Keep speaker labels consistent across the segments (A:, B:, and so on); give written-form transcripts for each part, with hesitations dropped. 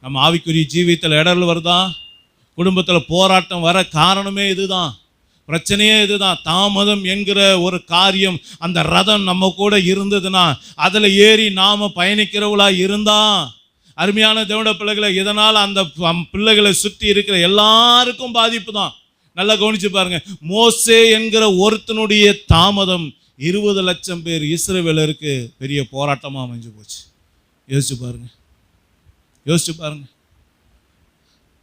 A: நம்ம ஆவிக்குரிய ஜீவியத்தில் இடர்கள் வருதா, குடும்பத்தில் போராட்டம் வர காரணமே இதுதான், பிரச்சனையே இதுதான். தாமதம் என்கிற ஒரு காரியம், அந்த ரதம் நம்ம கூட இருந்ததுன்னா, அதில் ஏறி நாம் பயணிக்கிறவளா இருந்தா, அருமையான தேவனுடைய பிள்ளைகளை, இதனால் அந்த பிள்ளைகளை சுற்றி இருக்கிற எல்லாருக்கும் பாதிப்பு தான். நல்லா கவனிச்சு பாருங்க. மோசே என்கிற ஒருத்தனுடைய தாமதம் 20 லட்சம் பேர் இஸ்ரவேலருக்கு பெரிய போராட்டமாக அமைஞ்சு போச்சு. யோசிச்சு பாருங்க, யோசிச்சு பாருங்க.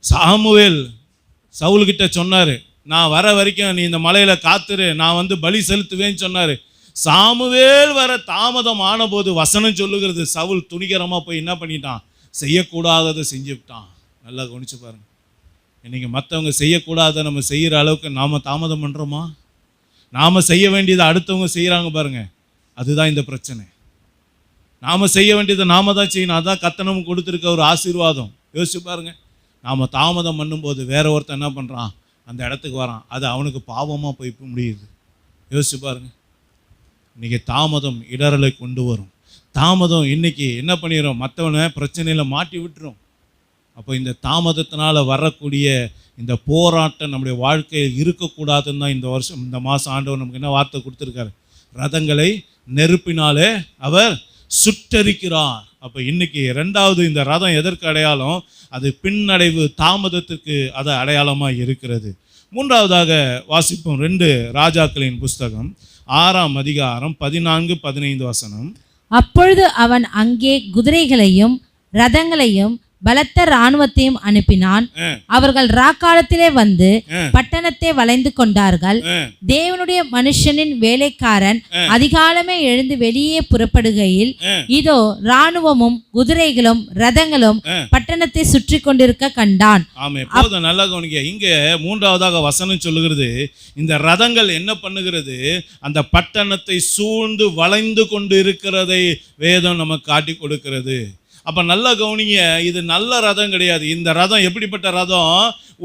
A: சாமுவேல் சவுல்கிட்ட சொன்னார், நான் வர வரைக்கும் நீ இந்த மலையில் காத்துரு, நான் பலி செலுத்துவேன்னு சொன்னார். சாமுவேல் வர தாமதம் ஆன போது வசனம் சொல்லுகிறது, சவுல் துணிகரமாக போய் என்ன பண்ணிட்டான், செய்யக்கூடாததை செஞ்சுவிட்டான். நல்லா கவனிச்சு பாருங்க. இன்னைக்கு மற்றவங்க செய்யக்கூடாத நம்ம செய்கிற அளவுக்கு நாம் தாமதம் பண்ணுறோமா? நாம் செய்ய வேண்டியதை அடுத்தவங்க செய்கிறாங்க பாருங்க, அதுதான் இந்த பிரச்சனை. நாம் செய்ய வேண்டியதை நாம தான் செய்யணும். அதுதான் கத்தனம் கொடுத்துருக்க ஒரு ஆசீர்வாதம். யோசிச்சு பாருங்க. நாம் தாமதம் பண்ணும்போது வேற ஒருத்தன் என்ன பண்ணுறான், அந்த இடத்துக்கு வரான், அது அவனுக்கு பாவமாக போய் முடியுது. யோசிச்சு பாருங்க. இன்றைக்கி தாமதம் இடரலை கொண்டு வரும். தாமதம் இன்னைக்கு என்ன பண்ணிடும், மற்றவனை பிரச்சனையில் மாட்டி விட்டுரும். அப்போ இந்த தாமதத்தினால் வரக்கூடிய இந்த போராட்டம் நம்முடைய வாழ்க்கையில் இருக்கக்கூடாதுன்னு தான் இந்த மாதம் ஆண்டவர் நமக்கு என்ன வார்த்தை கொடுத்துருக்காரு, ரதங்களை நெருப்பினாலே அவர் சுட்டரிக்கிறார். அப்போ இன்னைக்கு 2வது இந்த ரதம் எதற்கு அடையாளம், அது பின்னடைவு தாமதத்துக்கு அது அடையாளமாக இருக்கிறது. 3வதாக வாசிப்போம் 2 ராஜாக்களின் புஸ்தகம் 6ஆம் அதிகாரம் 14-15 வசனம்.
B: அப்பொழுது அவன் அங்கே குதிரைகளையும் ரதங்களையும் பலத்த இராணுவத்தையும் அனுப்பினான். அவர்கள் ராக்காலத்திலே வந்து பட்டணத்தை வளைந்து கொண்டார்கள். தேவனுடைய மனுஷனின் வேலைக்காரன் அதிகாலமே எழுந்து வெளியே புறப்படுகையில், இதோ இராணுவமும் குதிரைகளும் ரதங்களும் பட்டணத்தை சுற்றி கொண்டிருக்க கண்டான்.
A: நல்லா கவனிங்க. இங்க 3வதாக வசனம் சொல்லுகிறது, இந்த ரதங்கள் என்ன பண்ணுகிறது, அந்த பட்டணத்தை சூழ்ந்து வளைந்து கொண்டு இருக்கிறதை வேதம் நமக்கு காட்டி கொடுக்கிறது. அப்போ நல்லா கவனிங்க, இது நல்ல ரதம் கிடையாது. இந்த ரதம் எப்படிப்பட்ட ரதம்,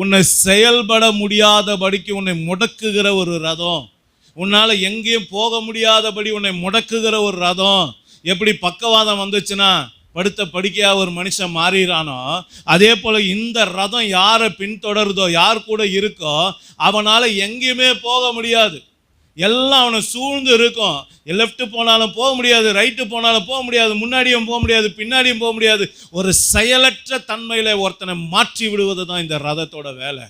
A: உன்னை செயல்பட முடியாதபடிக்கு உன்னை முடக்குகிற ஒரு ரதம், உன்னால் எங்கேயும் போக முடியாதபடி உன்னை முடக்குகிற ஒரு ரதம். எப்படி பக்கவாதம் வந்துச்சுன்னா படுத்த படுக்கையாக ஒரு மனுஷன் மாறிறானோ, அதே போல் இந்த ரதம் யாரை பின்தொடருதோ, யார் கூட இருக்கோ, அவனால் எங்கேயுமே போக முடியாது. எல்லாம் அவனை சூழ்ந்து இருக்கும். லெஃப்ட் போனாலும் போக முடியாது, ரைட்டு போனாலும் போக முடியாது, முன்னாடியும் போக முடியாது, பின்னாடியும் போக முடியாது. ஒரு செயலற்ற தன்மையில் ஒருத்தனை மாற்றி விடுவது தான் இந்த ரதத்தோட வேலை.